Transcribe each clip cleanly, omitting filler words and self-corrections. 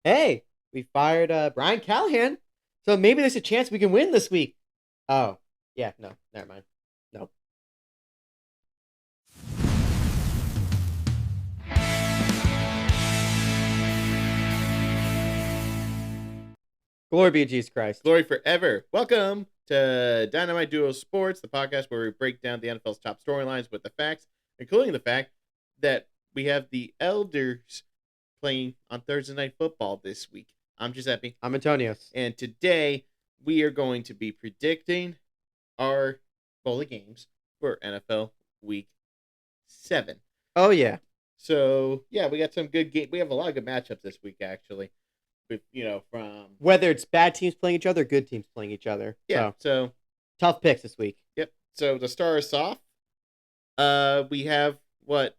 Hey, we fired Brian Callahan, so maybe there's a chance we can win this week. Oh, yeah, no, never mind. No. Glory be to Jesus Christ. Glory forever. Welcome to Dynamite Duo Sports, the podcast where we break down the NFL's top storylines with the facts, including the fact that we have the Elders playing on Thursday Night Football this week. I'm Giuseppe, I'm Antonios. and today we are going to be predicting our bowl of games for NFL Week 7. Oh, yeah. So, yeah, we got some good games. We have a lot of good matchups this week, actually. With, from Whether it's bad teams playing each other or good teams playing each other. yeah, so Tough picks this week. yep. So to start us off, we have what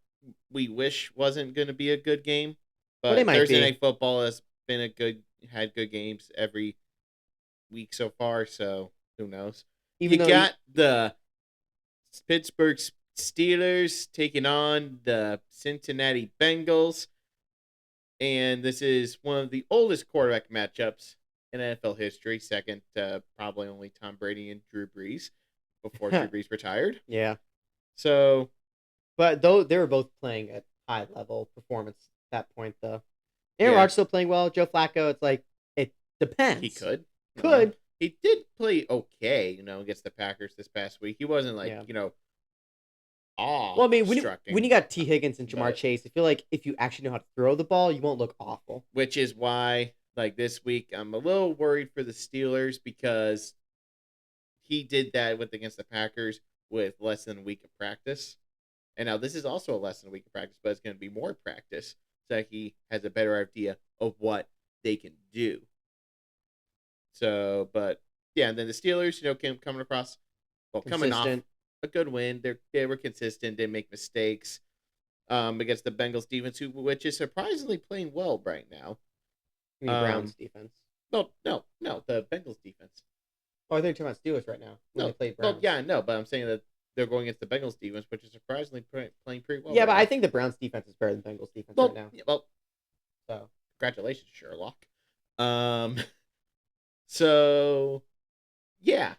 we wish wasn't going to be a good game, But it but might Thursday be. Night Football has been had good games every week so far. So who knows? Even You though got the Pittsburgh Steelers taking on the Cincinnati Bengals, and this is one of the oldest quarterback matchups in NFL history, second to probably only Tom Brady and Drew Brees before Drew Brees retired. yeah. So But though they were both playing at high level performance at that point, though. Aaron yeah, Rodgers still playing well. Joe Flacco, it's like, it depends. he could. Could. He did play okay, against the Packers this past week. He wasn't like, Yeah. awe Well, I mean, striking. when you got T. Higgins and Jamar but- Chase, I feel like if you actually know how to throw the ball, you won't look awful. Which is why, like this week, I'm a little worried for the Steelers because he did that against the Packers with less than a week of practice. And now this is also a less than a week of practice, but it's going to be more practice so that he has a better idea of what they can do. So, but yeah, and then the Steelers, coming across, coming off Consistent. a good win. They were consistent. They make mistakes against the Bengals defense, which is surprisingly playing well right now. I mean, Browns defense. No, the Bengals defense. Oh, I think you're talking about Steelers right now when they play Browns. Well, yeah, no, but I'm saying that they're going against the Bengals defense, which is surprisingly playing pretty well. Yeah, right but now. I think the Browns defense is better than Bengals defense well, right now. yeah, well, So congratulations, Sherlock. Um, so yeah,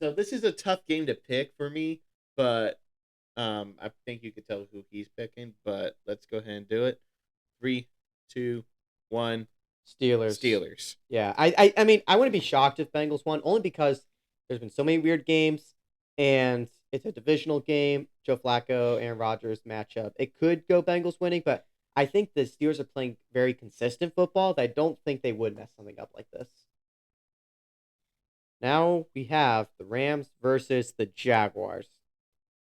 so this is a tough game to pick for me, but I think you could tell who he's picking. But let's go ahead and do it. 3, 2, 1. Steelers. Yeah, I mean, I wouldn't be shocked if Bengals won, only because there's been so many weird games, and it's a divisional game. Joe Flacco, Aaron Rodgers matchup. It could go Bengals winning, but I think the Steelers are playing very consistent football that I don't think they would mess something up like this. Now we have the Rams versus the Jaguars.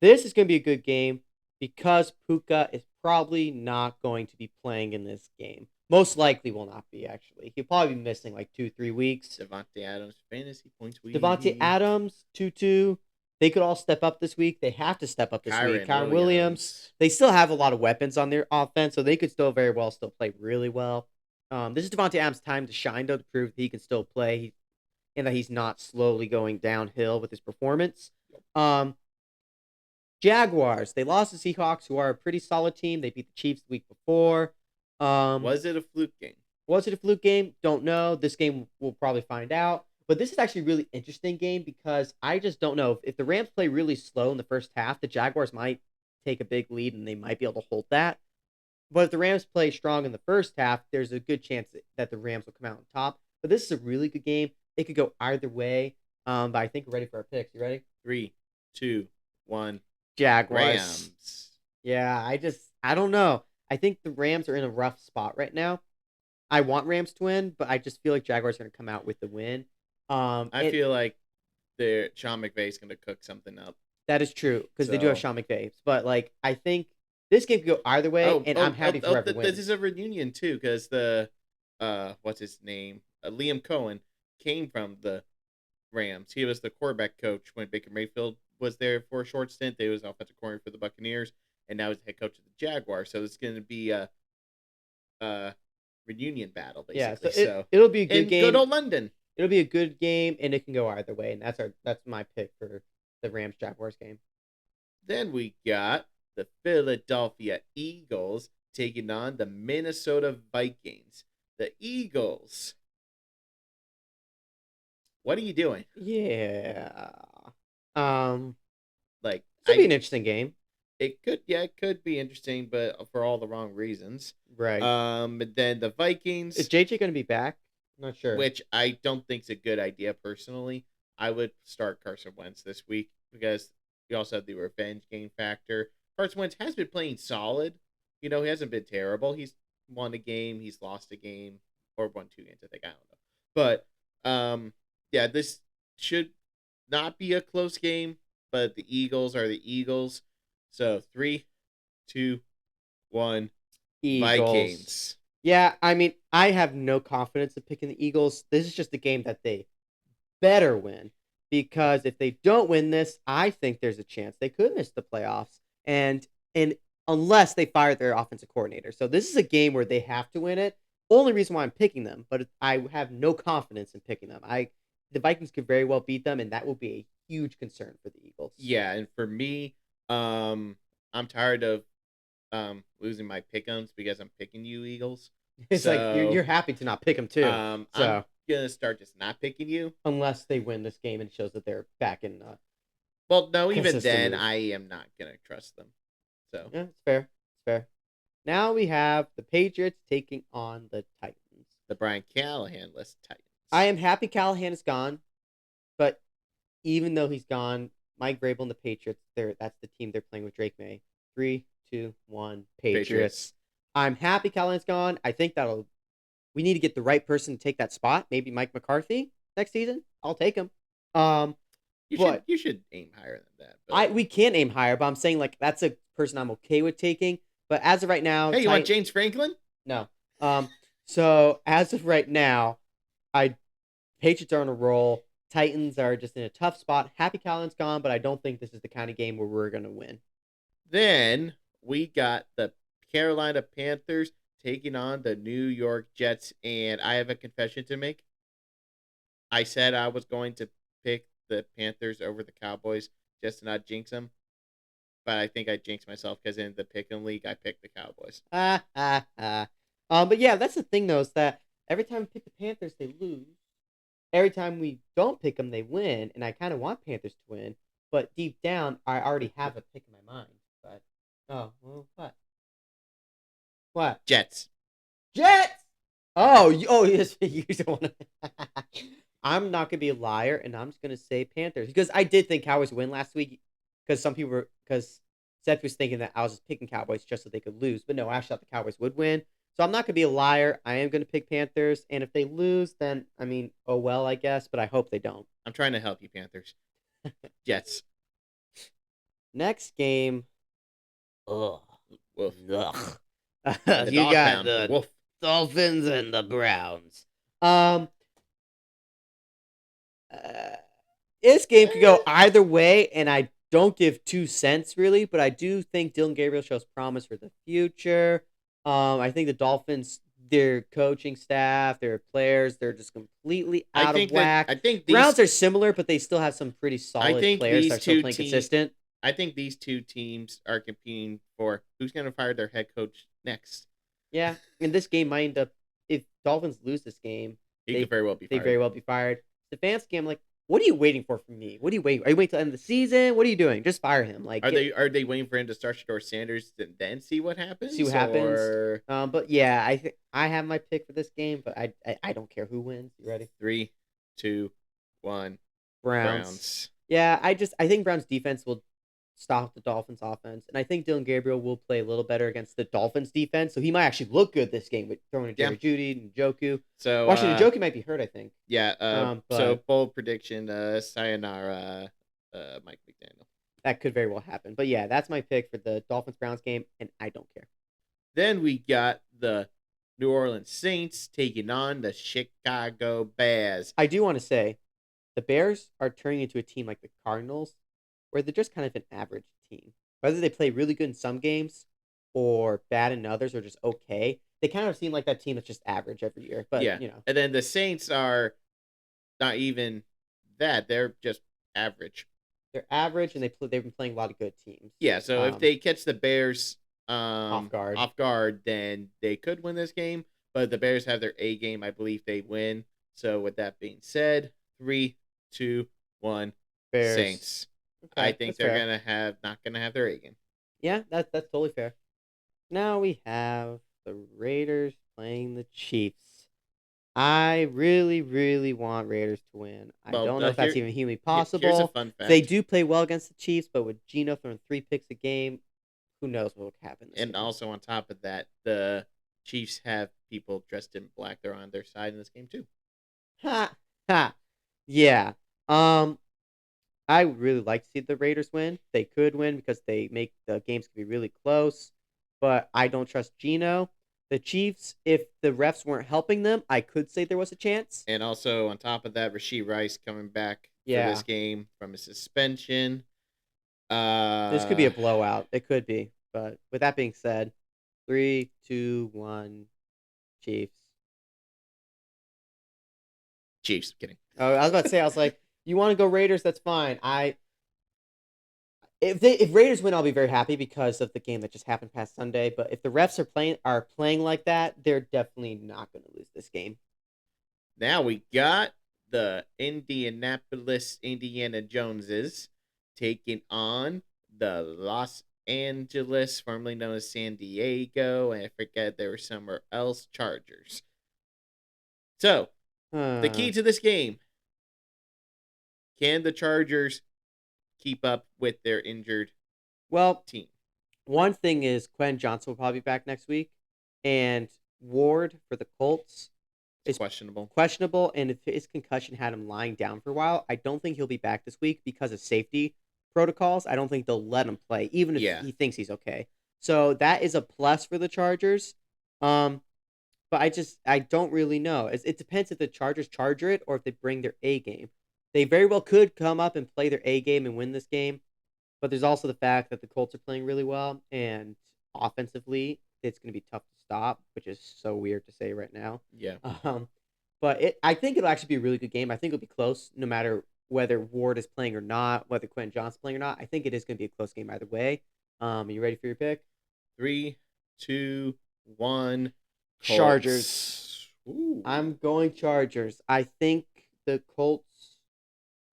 This is going to be a good game because Puka is probably not going to be playing in this game. Most likely will not be, actually. He'll probably be missing like 2-3 weeks. Devontae Adams fantasy points week. Devontae Adams, Tutu. They could all step up this week. They have to step up this week. Kyron Williams. They still have a lot of weapons on their offense, so they could still very well still play really well. This is Devontae Adams' time to shine, though, to prove that he can still play and that he's not slowly going downhill with his performance. Jaguars, they lost to Seahawks, who are a pretty solid team. They beat the Chiefs the week before. Was it a fluke game? Was it a fluke game? Don't know. This game we'll probably find out. But this is actually a really interesting game because I just don't know. If the Rams play really slow in the first half, the Jaguars might take a big lead and they might be able to hold that. But if the Rams play strong in the first half, there's a good chance that the Rams will come out on top. But this is a really good game. It could go either way. But I think we're ready for our picks. You ready? 3, 2, 1. Jaguars. Rams. Yeah, I don't know. I think the Rams are in a rough spot right now. I want Rams to win, but I just feel like Jaguars are going to come out with the win. I feel like Sean McVay's going to cook something up. That is true because they do have Sean McVay. But I think this game could go either way, and I'm happy for whoever wins. This is a reunion too because the what's his name, Liam Cohen came from the Rams. He was the quarterback coach when Baker Mayfield was there for a short stint. He was offensive coordinator for the Buccaneers, and now he's the head coach of the Jaguars. So it's going to be a reunion battle, basically. Yeah, so it'll be a good game. Good old London. It'll be a good game, and it can go either way. And that's my pick for the Rams Jaguars game. Then we got the Philadelphia Eagles taking on the Minnesota Vikings. the Eagles. What are you doing? Yeah. Um, Like, this would be an interesting game. it could be interesting, but for all the wrong reasons. Right. But then the Is Vikings, JJ going to be back? I'm not sure. which I don't think is a good idea personally. I would start Carson Wentz this week because you also have the revenge game factor. Carson Wentz has been playing solid. He hasn't been terrible. He's won a game, he's lost a game, or won 2 games, I think. I don't know. Yeah, this should not be a close game, but the Eagles are the Eagles. So 3, 2, 1, Eagles. Vikings. Yeah, I mean, I have no confidence in picking the Eagles. This is just a game that they better win because if they don't win this, I think there's a chance they could miss the playoffs. And unless they fire their offensive coordinator. So this is a game where they have to win it. Only reason why I'm picking them, but I have no confidence in picking them. The Vikings could very well beat them, and that will be a huge concern for the Eagles. Yeah, and for me, I'm tired of losing my pick'ems because I'm picking you Eagles. It's like you're happy to not pick them too. I'm gonna start just not picking you unless they win this game and shows that they're back in. Well, no, even then, move. I am not gonna trust them. So yeah, it's fair. It's fair. Now we have the Patriots taking on the Titans. The Brian Callahan-less Titans. I am happy Callahan is gone, but even though he's gone, Mike Vrabel and the Patriots, that's the team they're playing with Drake May. 3, 2, 1, Patriots. I'm happy Callahan's gone. I think we need to get the right person to take that spot. Maybe Mike McCarthy next season. I'll take him. You should aim higher than that. We can aim higher, but I'm saying like that's a person I'm okay with taking. But as of right now, hey, you want James Franklin? No. So as of right now, Patriots are on a roll. Titans are just in a tough spot. Happy Callahan's gone, but I don't think this is the kind of game where we're going to win. Then we got the Carolina Panthers taking on the New York Jets, and I have a confession to make. I said I was going to pick the Panthers over the Cowboys just to not jinx them, but I think I jinxed myself because in the pick'em league, I picked the Cowboys. But yeah, that's the thing though, is that every time we pick the Panthers, they lose. Every time we don't pick them, they win, and I kind of want Panthers to win, but deep down, I already have a pick in my mind. But what? What? Jets. Oh, yes, you don't want to. I'm not gonna be a liar, and I'm just gonna say Panthers because I did think Cowboys win last week because Seth was thinking that I was just picking Cowboys just so they could lose, but no, I actually thought the Cowboys would win. So I'm not gonna be a liar. I am gonna pick Panthers, and if they lose, then I mean, oh well, I guess. But I hope they don't. I'm trying to help you, Panthers. Jets. Next game. Ugh. Woof. Ugh. You got the Woof. Dolphins and the Browns. This game could go either way, and I don't give 2 cents really, but I do think Dylan Gabriel shows promise for the future. I think the Dolphins, their coaching staff, their players, they're just completely out of whack. I think Browns are similar, but they still have some pretty solid players that are still playing consistent. I think these two teams are competing for who's going to fire their head coach next. Yeah, and this game might end up, if Dolphins lose this game, they could very well be fired. They very well be fired. Stefanski, I'm like, what are you waiting for from me? What are you waiting? Are you waiting till the end of the season? What are you doing? Just fire him. Like, are they waiting for him to start Shedeur Sanders and then see what happens? But yeah, I think I have my pick for this game, but I don't care who wins. You ready? 3, 2, 1. Browns. Yeah, I think Browns defense will stop the Dolphins offense, and I think Dylan Gabriel will play a little better against the Dolphins defense, so he might actually look good this game with throwing to Jerry Jeudy and Njoku. So actually, Njoku might be hurt, I think. Yeah. So bold prediction: sayonara, Mike McDaniel. That could very well happen, but yeah, that's my pick for the Dolphins Browns game, and I don't care. Then we got the New Orleans Saints taking on the Chicago Bears. I do want to say, the Bears are turning into a team like the Cardinals, where they're just kind of an average team. Whether they play really good in some games or bad in others or just okay, they kind of seem like that team that's just average every year. But, yeah. And then the Saints are not even that. They're just average. They're average, and they've been playing a lot of good teams. Yeah, so if they catch the Bears off guard, then they could win this game. but the Bears have their A game. I believe they win. So with that being said, 3, 2, 1, Bears. Saints. I Okay, think that's they're fair. not gonna have their A game. Yeah, that's totally fair. Now we have the Raiders playing the Chiefs. I really, really want Raiders to win. I Well, don't know if that's here even humanly here's a possible. fun They fact, do play well against the Chiefs, but with Geno throwing 3 picks a game, who knows what will happen this and game? also on top of that, the Chiefs have people dressed in black. They're on their side in this game too. Ha ha. Yeah. Um, I would really like to see the Raiders win. They could win because they make the games can be really close, but I don't trust Geno. The Chiefs, if the refs weren't helping them, I could say there was a chance. And also on top of that, Rasheed Rice coming back for this Yeah, game from a suspension. this could be Uh, a blowout. It could be. But with that being said, 3, 2, 1, Chiefs. Chiefs. Kidding. Oh, I was about to say, I was like, you want to go Raiders? That's fine. If Raiders win, I'll be very happy because of the game that just happened past Sunday. But if the refs are playing like that, they're definitely not going to lose this game. Now we got the Indianapolis Indiana Joneses taking on the Los Angeles, formerly known as San Diego, and I forget there were somewhere else, Chargers. So, the Huh. key to this game, can the Chargers keep up with their injured Well, team? one thing is Quentin Johnson will probably be back next week, and Ward for the Colts It's is questionable. questionable, and if his concussion had him lying down for a while, I don't think he'll be back this week because of safety protocols. I don't think they'll let him play, even if Yeah. he thinks he's okay. So that is a plus for the Chargers. Um, but I don't really know. It depends if the Chargers charger it or if they bring their A game. They very well could come up and play their A game and win this game. But there's also the fact that the Colts are playing really well, and offensively, it's going to be tough to stop, which is so weird to say right now. Yeah. Um, but I think it'll actually be a really good game. I think it'll be close, no matter whether Ward is playing or not, whether Quentin Johnson's playing or not. I think it is going to be a close game either way. Are you ready for your pick? 3, 2, 1, Chargers. Colts. Ooh. I'm going Chargers. I think the Colts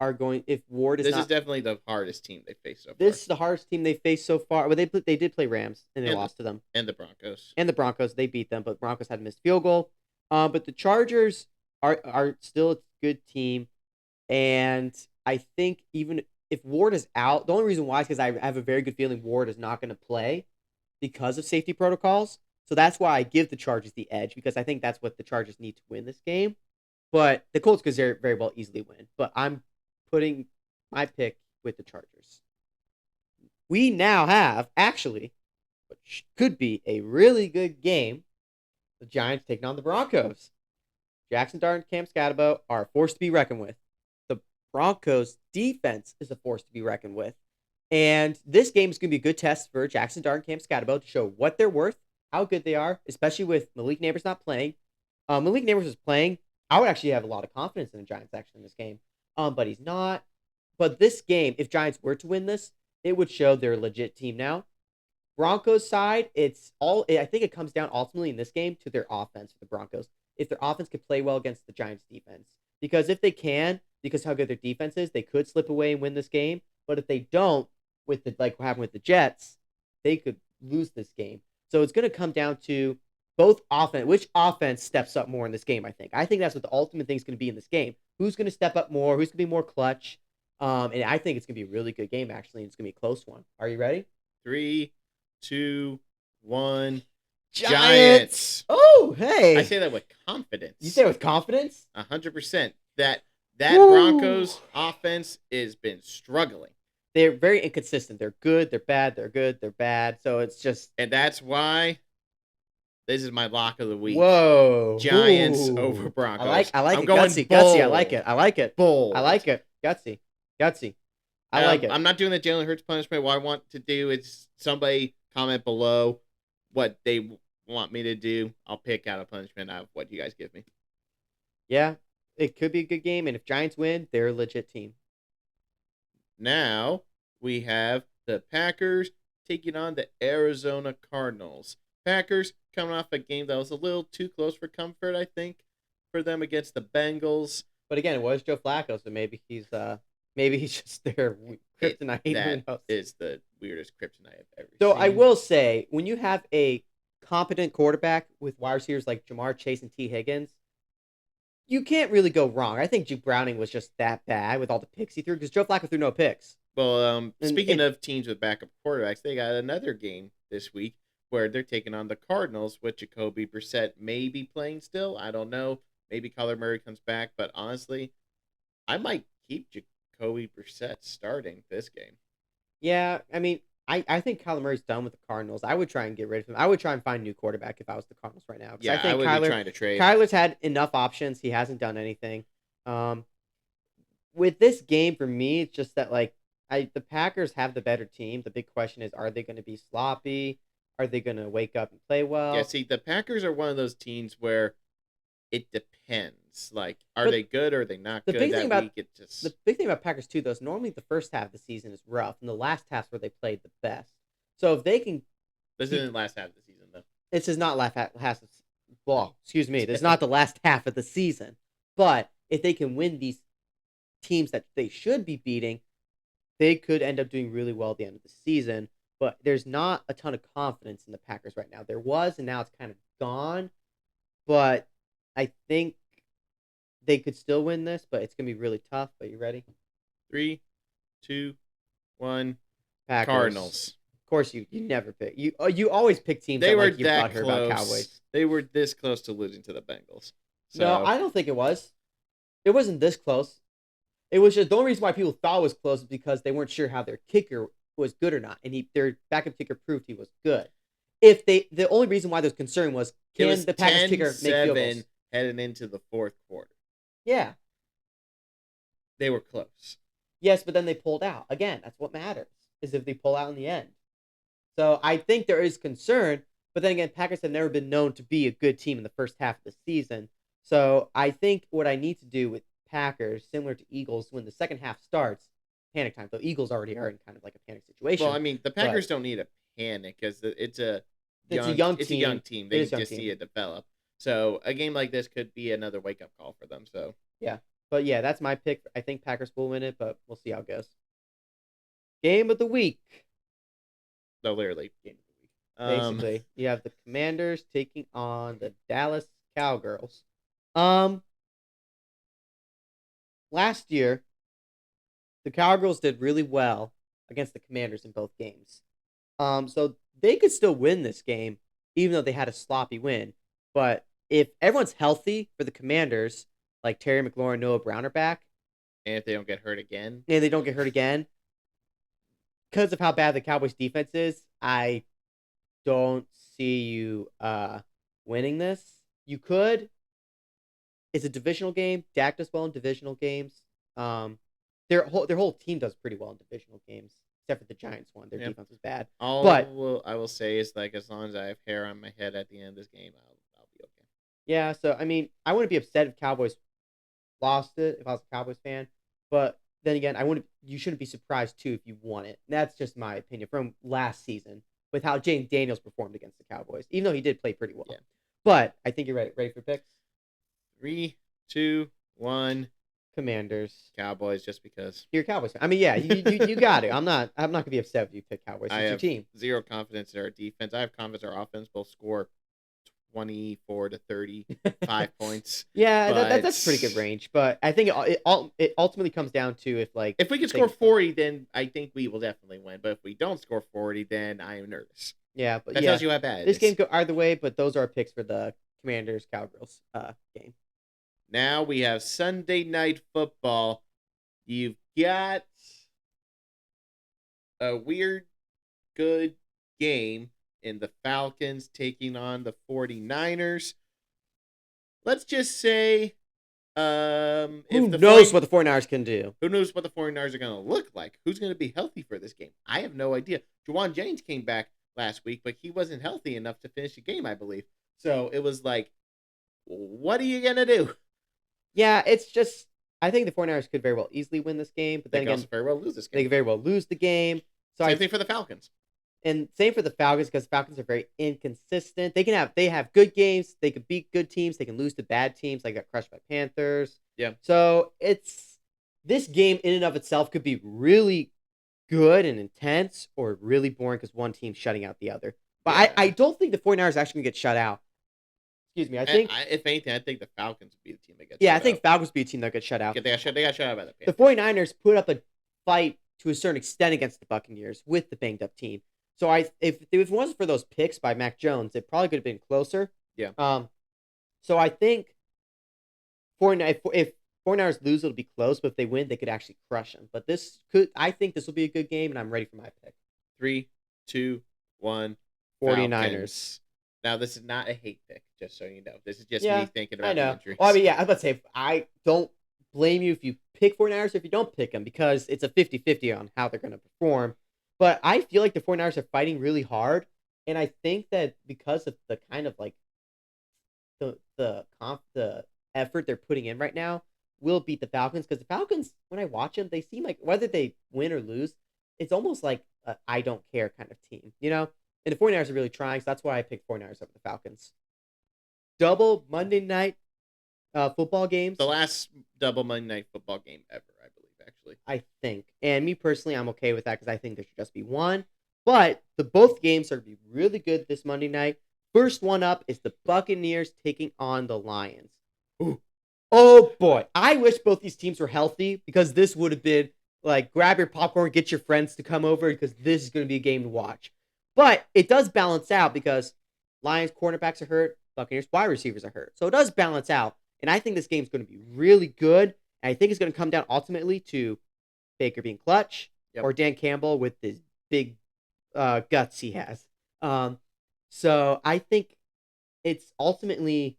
are going. If Ward is This is not, definitely the hardest team they faced so far. this is the hardest team they faced so far. Well, they did play Rams and they And lost to them. and the Broncos. And the Broncos, they beat them, but Broncos had a missed field goal. But the Chargers are still a good team, and I think even if Ward is out, the only reason why is because I have a very good feeling Ward is not going to play because of safety protocols. So that's why I give the Chargers the edge because I think that's what the Chargers need to win this game. But the Colts could very well easily win. But I'm putting my pick with the Chargers. We now have actually which could be a really good game. The Giants taking on the Broncos. Jackson Dart and Cam Scatabo are a force to be reckoned with. The Broncos defense is a force to be reckoned with. And this game is going to be a good test for Jackson Dart and Cam Scatabo to show what they're worth, how good they are, especially with Malik Neighbors not playing. Malik Neighbors is playing. I would actually have a lot of confidence in the Giants actually in this game. But he's not. But this game, if Giants were to win this, it would show they're a legit team now. Broncos side, I think it comes down ultimately in this game to their offense for the Broncos. If their offense could play well against the Giants defense. Because if they can, because how good their defense is, they could slip away and win this game. But if they don't, with the like what happened with the Jets, they could lose this game. So it's going to come down to both offense. Which offense steps up more in this game, I think. I think that's what the ultimate thing is going to be in this game. Who's going to step up more? Who's going to be more clutch? And I think it's going to be a really good game, actually. And it's going to be a close one. Are you ready? 3, 2, 1, Giants. Oh, hey. I say that with confidence. You say it with confidence? 100%. That Woo. Broncos offense has been struggling. They're very inconsistent. They're good, they're bad, they're good, they're bad. So it's just. And that's why this is my lock of the week. Whoa. Giants Ooh. over Broncos. I like I'm it. going Gutsy. bold. I like it. Bold. I like it. Gutsy. I like it. I'm not doing the Jalen Hurts punishment. What I want to do is somebody comment below what they want me to do. I'll pick out a punishment out of what you guys give me. Yeah, it could be a good game. And if Giants win, they're a legit team. Now we have the Packers taking on the Arizona Cardinals. Packers coming off a game that was a little too close for comfort, I think, for them against the Bengals. But again, it was Joe Flacco, so maybe he's just their kryptonite. Who That knows? is the weirdest kryptonite I've ever So seen. I will say, when you have a competent quarterback with wide receivers like Jamar Chase and T. Higgins, you can't really go wrong. I think Duke Browning was just that bad with all the picks he threw because Joe Flacco threw no picks. Well, And speaking of teams with backup quarterbacks, they got another game this week where they're taking on the Cardinals with Jacoby Brissett maybe playing still. I don't know. Maybe Kyler Murray comes back, but honestly, I might keep Jacoby Brissett starting this game. Yeah, I mean, I think Kyler Murray's done with the Cardinals. I would try and get rid of him. I would try and find a new quarterback if I was the Cardinals right now. Yeah, I think I would be trying to trade. Kyler's had enough options. He hasn't done anything. With this game, for me, it's just that the Packers have the better team. The big question is, are they going to be sloppy? Are they going to wake up and play well? Yeah, see, the Packers are one of those teams where it depends. Like, are they good or are they not good that week? The big thing about Packers too, though, is normally the first half of the season is rough, and the last half's where they played the best. So if they can, this isn't the last half of the season, though. This is not half. Well, excuse me, this is not the last half of the season. But if they can win these teams that they should be beating, they could end up doing really well at the end of the season. But there's not a ton of confidence in the Packers right now. There was, and now it's kind of gone. But I think they could still win this, but it's going to be really tough. But you ready? 3, 2, 1. Packers. Cardinals. Of course, you never pick. You always pick teams they that were like you that thought her close. About Cowboys. They were this close to losing to the Bengals. So. No, I don't think it was. It wasn't this close. It was just the only reason why people thought it was close is because they weren't sure how their kicker was good or not, and their backup kicker proved he was good. The only reason why there's concern was can the Packers kicker make field goals heading into the fourth quarter? Yeah, they were close. Yes, but then they pulled out again. That's what matters is if they pull out in the end. So I think there is concern, but then again, Packers have never been known to be a good team in the first half of the season. So I think what I need to do with Packers, similar to Eagles, when the second half starts, panic time. Though Eagles already are in kind of like a panic situation. Well, I mean, the Packers don't need a panic because it's a young team. They just need to develop. So a game like this could be another wake up call for them. So yeah, but yeah, that's my pick. I think Packers will win it, but we'll see how it goes. Game of the week. No, literally game of the week. Basically, you have the Commanders taking on the Dallas Cowgirls. Last year, the Cowgirls did really well against the Commanders in both games. So they could still win this game, even though they had a sloppy win. But if everyone's healthy for the Commanders, like Terry McLaurin, Noah Brown are back, and if they don't get hurt again, because of how bad the Cowboys defense is, I don't see you winning this. You could. It's a divisional game. Dak does well in divisional games. Their whole team does pretty well in divisional games, except for the Giants one. Their defense was bad. I will say is like as long as I have hair on my head at the end of this game, I'll be okay. Yeah, so I mean, I wouldn't be upset if Cowboys lost it if I was a Cowboys fan, but then again, you shouldn't be surprised too if you won it. That's just my opinion from last season with how James Daniels performed against the Cowboys, even though he did play pretty well. Yeah. But I think you're ready. Ready for picks? 3, 2, 1. Commanders. Cowboys, just because. You're a Cowboys fan. I mean, yeah, you got it. I'm not gonna be upset if you pick Cowboys. It's your team. Zero confidence in our defense. I have confidence our offense will score 24 to 35 points. Yeah, that's a pretty good range. But I think it ultimately comes down to if we can score 40, then I think we will definitely win. But if we don't score 40, then I am nervous. Yeah, but that tells you how bad this game go either way. But those are our picks for the Commanders Cowgirls game. Now we have Sunday Night Football. You've got a weird, good game in the Falcons taking on the 49ers. Let's just say... who knows what the 49ers can do? Who knows what the 49ers are going to look like? Who's going to be healthy for this game? I have no idea. Juwan Jennings came back last week, but he wasn't healthy enough to finish the game, I believe. So it was like, what are you going to do? Yeah, it's just... I think the 49ers could very well easily win this game, but then they could also very well lose this game. They could very well lose the game. So Same thing for the Falcons. And same for the Falcons because Falcons are very inconsistent. They have good games. They could beat good teams. They can lose to bad teams. Like got crushed by Panthers. Yeah. So it's this game in and of itself could be really good and intense or really boring because one team's shutting out the other. But Yeah. I don't think the 49ers are actually going to get shut out. Excuse me. If anything, I think the Falcons would be the team that gets Yeah, I shut think out. Falcons be a team that gets shut out. They got shut out by the The Panthers. 49ers put up a fight to a certain extent against the Buccaneers with the banged up team. So if it wasn't for those picks by Mac Jones, it probably could have been closer. Yeah. So I think if 49ers lose, it'll be close, but if they win, they could actually crush them. But I think this will be a good game, and I'm ready for my pick. 3, 2, 1. 49ers. Falcons. Now, this is not a hate pick, just so you know. This is just me thinking about I know. the injuries. Well, I mean, yeah, I was about to say, I don't blame you if you pick 49ers or if you don't pick them because it's a 50-50 on how they're going to perform. But I feel like the 49ers are fighting really hard, and I think that because of the kind of like the effort they're putting in right now, will beat the Falcons because the Falcons, when I watch them, they seem like whether they win or lose, it's almost like a I don't care kind of team, you know? And the 49ers are really trying, so that's why I picked 49ers over the Falcons. Double Monday night football games. The last double Monday Night Football game ever, I believe, actually. I think. And me personally, I'm okay with that because I think there should just be one. But both games are going to be really good this Monday night. First one up is the Buccaneers taking on the Lions. Ooh. Oh, boy. I wish both these teams were healthy because this would have been like grab your popcorn, get your friends to come over because this is going to be a game to watch. But it does balance out because Lions cornerbacks are hurt, Buccaneers wide receivers are hurt. So it does balance out. And I think this game is going to be really good. And I think it's going to come down ultimately to Baker being clutch or Dan Campbell with his big guts he has. So I think it's ultimately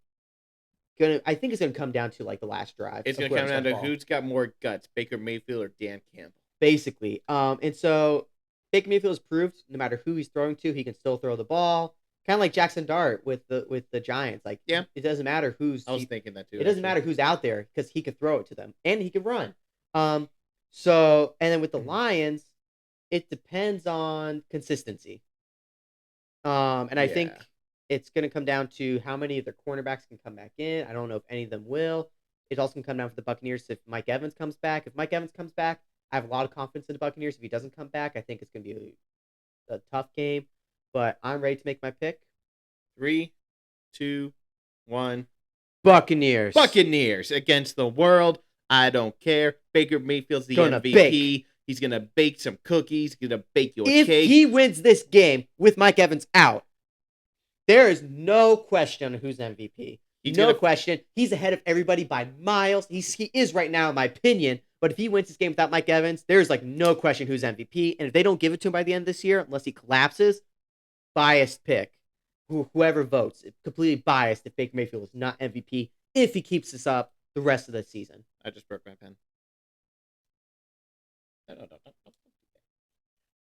I think it's gonna come down to like the last drive. It's gonna come down to who's got more guts, Baker Mayfield or Dan Campbell. Basically. And so Baker Mayfield has proved no matter who he's throwing to, he can still throw the ball. Kind of like Jackson Dart with the Giants. Like, it doesn't matter who's. I was thinking that too. It doesn't matter who's out there because he could throw it to them and he can run. So and then with the Lions, it depends on consistency. And I think it's going to come down to how many of their cornerbacks can come back in. I don't know if any of them will. It's also going to come down for the Buccaneers if Mike Evans comes back. If Mike Evans comes back, I have a lot of confidence in the Buccaneers. If he doesn't come back, I think it's going to be a tough game. But I'm ready to make my pick. 3, 2, 1. Buccaneers. Buccaneers against the world. I don't care. Baker Mayfield's the MVP. Bake. He's going to bake some cookies. He's going to bake you a if cake. If he wins this game with Mike Evans out, there is no question on who's MVP. Question. He's ahead of everybody by miles. He is right now, in my opinion. But if he wins this game without Mike Evans, there's like no question who's MVP. And if they don't give it to him by the end of this year, unless he collapses, biased pick. Whoever votes, completely biased if Baker Mayfield is not MVP if he keeps this up the rest of the season. I just broke my pen.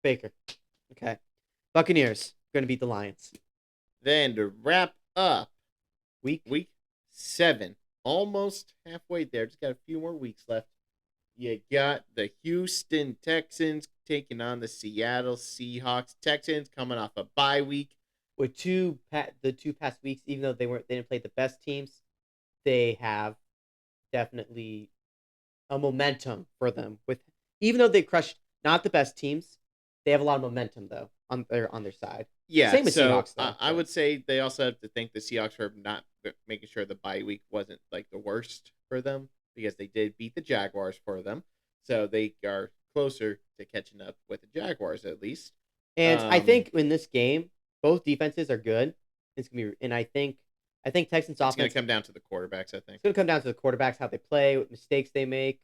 Baker. Okay. Buccaneers going to beat the Lions. Then to wrap up week 7, almost halfway there. Just got a few more weeks left. You got the Houston Texans taking on the Seattle Seahawks. Texans coming off a bye week. With the two past weeks, even though they didn't play the best teams, they have definitely a momentum for them. Even though they crushed not the best teams, they have a lot of momentum though on their side. Yeah, same with Seahawks. Though, I would say they also have to thank the Seahawks for not making sure the bye week wasn't like the worst for them because they did beat the Jaguars for them, so they are closer to catching up with the Jaguars at least. And I think in this game, both defenses are good. It's gonna be, and I think Texans offense. It's gonna come down to the quarterbacks. I think it's gonna come down to the quarterbacks, how they play, what mistakes they make.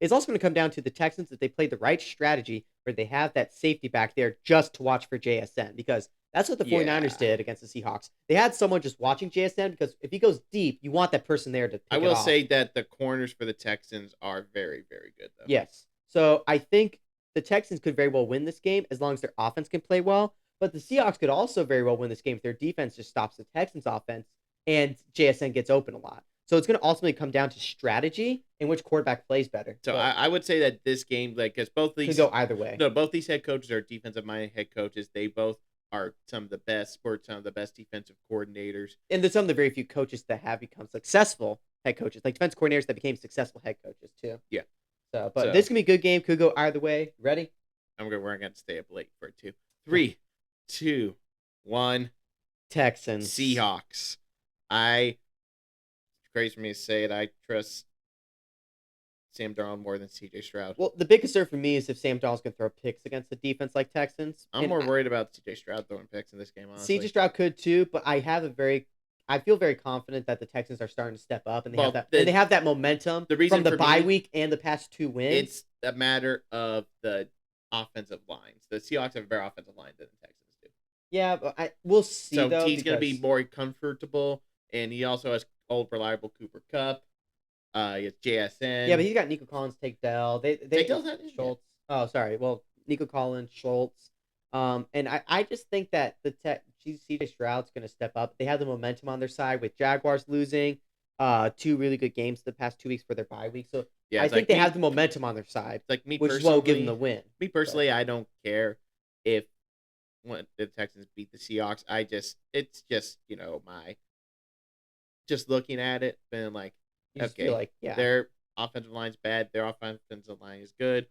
It's also going to come down to the Texans if they play the right strategy where they have that safety back there just to watch for JSN because that's what the 49ers did against the Seahawks. They had someone just watching JSN because if he goes deep, you want that person there to pick I will it off. say that the corners for the Texans are very, very good, though. Yes. So I think the Texans could very well win this game as long as their offense can play well. But the Seahawks could also very well win this game if their defense just stops the Texans' offense and JSN gets open a lot. So it's going to ultimately come down to strategy and which quarterback plays better. So I would say that this game, like, because both these could go either way. No, both these head coaches are defensive-minded head coaches. They both are some of the best defensive coordinators. And there's some of the very few coaches that have become successful head coaches, like defense coordinators that became successful head coaches too. Yeah. So, but this can be a good game. Could go either way. Ready? We're going to stay up late for it too. 3, 2, 1. Texans. Seahawks. It's crazy for me to say it. I trust Sam Darnold more than CJ Stroud. Well, the big concern for me is if Sam Darnold's going to throw picks against the defense like Texans. I'm more worried about CJ Stroud throwing picks in this game, honestly. CJ Stroud could too, but I feel very confident that the Texans are starting to step up, and they have that momentum from the bye week and the past 2 wins. It's a matter of the offensive lines. The Seahawks have a better offensive line than the Texans do. Yeah, but we'll see. So he's going to be more comfortable, and he also has old reliable Cooper Kupp. He has JSN. Yeah, but he's got Nico Collins, Tank Dell. They Schultz. Yeah. Oh, sorry. Well, Nico Collins, Schultz. And I just think that CJ Stroud's going to step up. They have the momentum on their side with Jaguars losing 2 really good games the past 2 weeks for their bye week. So yeah, I think they have the momentum on their side, which is what will give them the win. Me personally, I don't care if the Texans beat the Seahawks. It's just my just looking at it, being like, okay, their offensive line's bad, their offensive line is good.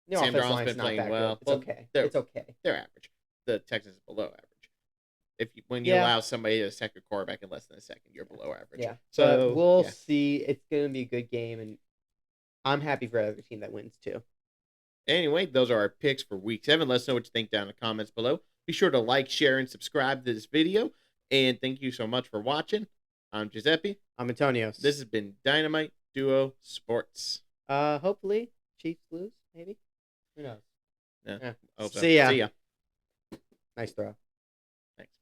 Sam Darnold's been playing well. It's okay. It's okay. They're average. The Texans are below average. When you allow somebody to sack your quarterback in less than a second, you're below average. Yeah. So we'll see. It's going to be a good game, and I'm happy for every team that wins too. Anyway, those are our picks for Week 7. Let us know what you think down in the comments below. Be sure to like, share, and subscribe to this video. And thank you so much for watching. I'm Giuseppe. I'm Antonio. This has been Dynamite Duo Sports. Hopefully Chiefs lose, maybe. Who knows? Yeah. See ya. See ya. Nice throw. Thanks.